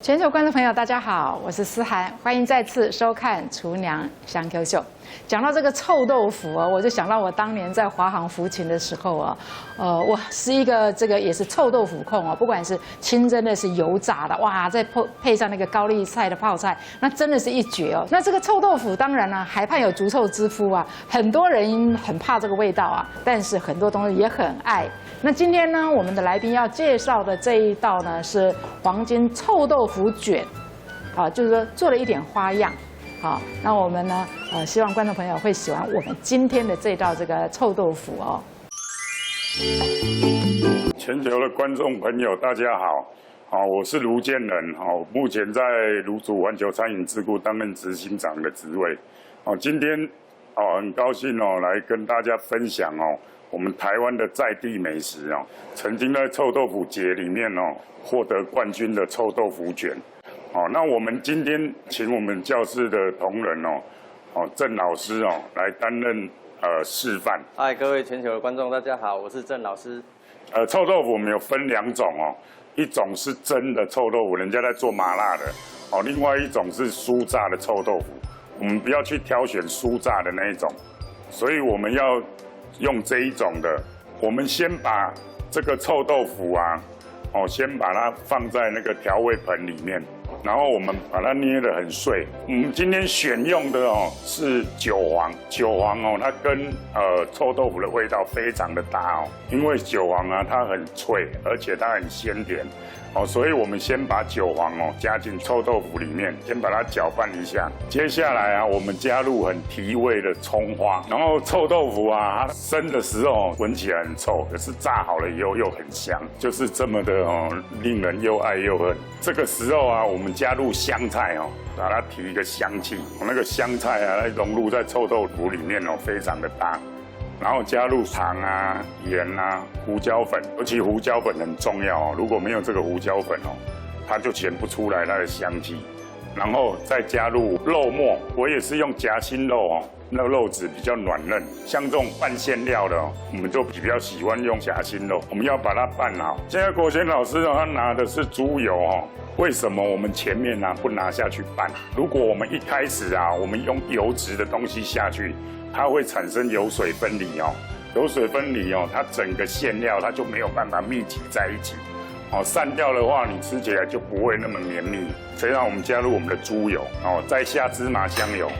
全球观众朋友，大家好，我是思涵，欢迎再次收看《厨娘香 Q 秀》。讲到这个臭豆腐哦，我就想到我当年在华航服勤的时候啊，我是一个也是臭豆腐控哦，不管是清蒸的，是油炸的，哇，再配上那个高丽菜的泡菜，那真的是一绝哦。那这个臭豆腐当然呢，海畔有逐臭之夫啊，很多人很怕这个味道啊，但是很多东西也很爱。那今天呢，我们的来宾要介绍的这一道呢是黄金臭豆腐卷，啊，就是说做了一点花样。好，那我们呢，希望观众朋友会喜欢我们今天的这道这个臭豆腐哦。全球的观众朋友，大家好，我是卢建仁，目前在卢竹环球餐饮智库担任执行长的职位，今天很高兴来跟大家分享我们台湾的在地美食曾经在臭豆腐节里面获得冠军的臭豆腐卷。那我们今天请我们教室的同仁郑老师来担任示范。嗨，各位全球的观众，大家好，我是郑老师。臭豆腐我们有分两种一种是真的臭豆腐，人家在做麻辣的另外一种是酥炸的臭豆腐。我们不要去挑选酥炸的那一种，所以我们要用这一种的。我们先把这个臭豆腐先把它放在那个调味盆里面。然后我们把它捏得很碎。我们今天选用的是韭黄，韭黄它跟臭豆腐的味道非常的搭因为韭黄它很脆，而且它很鲜甜所以我们先把韭黄加进臭豆腐里面，先把它搅拌一下。接下来我们加入很提味的葱花，然后臭豆腐它生的时候闻起来很臭，可是炸好了以后又很香，就是这么的令人又爱又恨。这个时候我们加入香菜把它提一个香气，那个香菜融入在臭豆腐里面非常的搭。然后加入糖盐胡椒粉，尤其胡椒粉很重要如果没有这个胡椒粉它就显不出来它的香气。然后再加入肉末，我也是用夹心肉那个肉质比较软嫩。像这种拌馅料的我们就比较喜欢用夹心肉。我们要把它拌好。现在国贤老师他拿的是猪油为什么我们前面不拿下去拌？如果我们一开始我们用油脂的东西下去，它会产生油水分离油水分离它整个馅料它就没有办法密集在一起散掉的话，你吃起来就不会那么绵密。所以让我们加入我们的猪油再下芝麻香油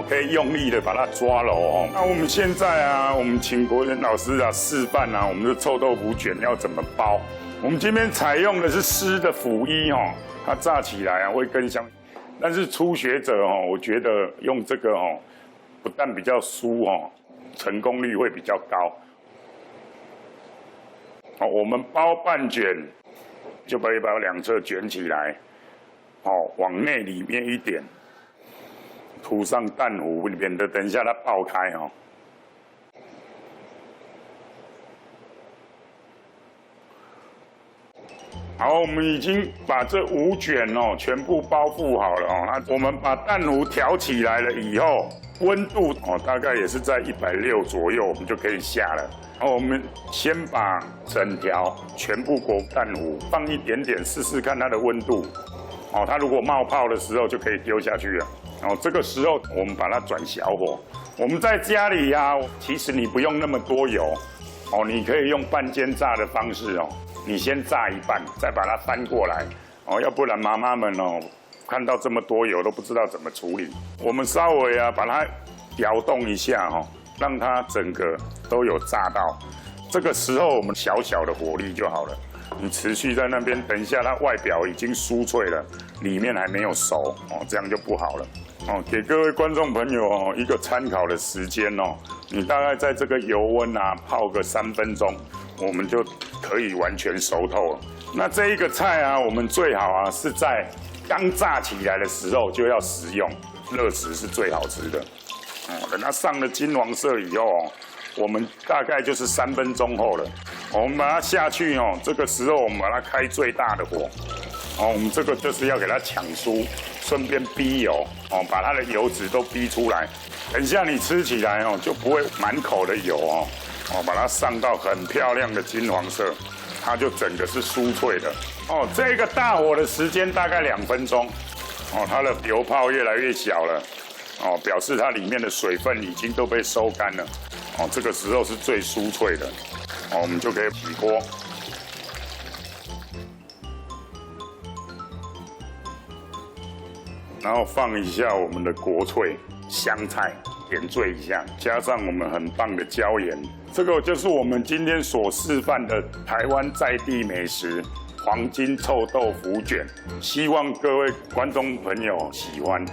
可以用力的把它抓揉那我们现在我们请国贤老师示范我们的臭豆腐卷要怎么包。我们今天采用的是湿的腐衣它炸起来会更香。但是初学者我觉得用这个不但比较酥成功率会比较高。我们包半卷，就把两侧卷起来，往内里面一点，涂上蛋糊，免得等一下它爆开好，我们已经把这5卷全部包覆好了那我们把蛋糊调起来了以后，温度大概也是在160左右，我们就可以下了。我们先把整条全部裹蛋糊，放一点点试试看它的温度。它如果冒泡的时候就可以丢下去了。这个时候我们把它转小火。我们在家里其实你不用那么多油你可以用半煎炸的方式你先炸一半，再把它翻过来要不然妈妈们看到这么多油都不知道怎么处理。我们稍微把它摇动一下让它整个都有炸到。这个时候我们小小的火力就好了，你持续在那边，等一下它外表已经酥脆了，里面还没有熟这样就不好了给各位观众朋友一个参考的时间你大概在这个油温泡个3分钟，我们就可以完全熟透了。那这一个菜我们最好是在刚炸起来的时候就要食用，热食是最好吃的等它上了金黄色以后我们大概就是3分钟后了。我们把它下去这个时候我们把它开最大的火我们这个就是要给它抢酥，顺便逼油把它的油脂都逼出来。等一下你吃起来就不会满口的油把它上到很漂亮的金黄色。它就整个是酥脆的。哦，这个大火的时间大概2分钟。哦，它的油泡越来越小了。哦，表示它里面的水分已经都被收干了。哦，这个时候是最酥脆的。哦，我们就可以起锅。然后放一下我们的国粹香菜，点缀一下，加上我们很棒的椒盐。这个就是我们今天所示范的台湾在地美食黄金臭豆腐卷，希望各位观众朋友喜欢。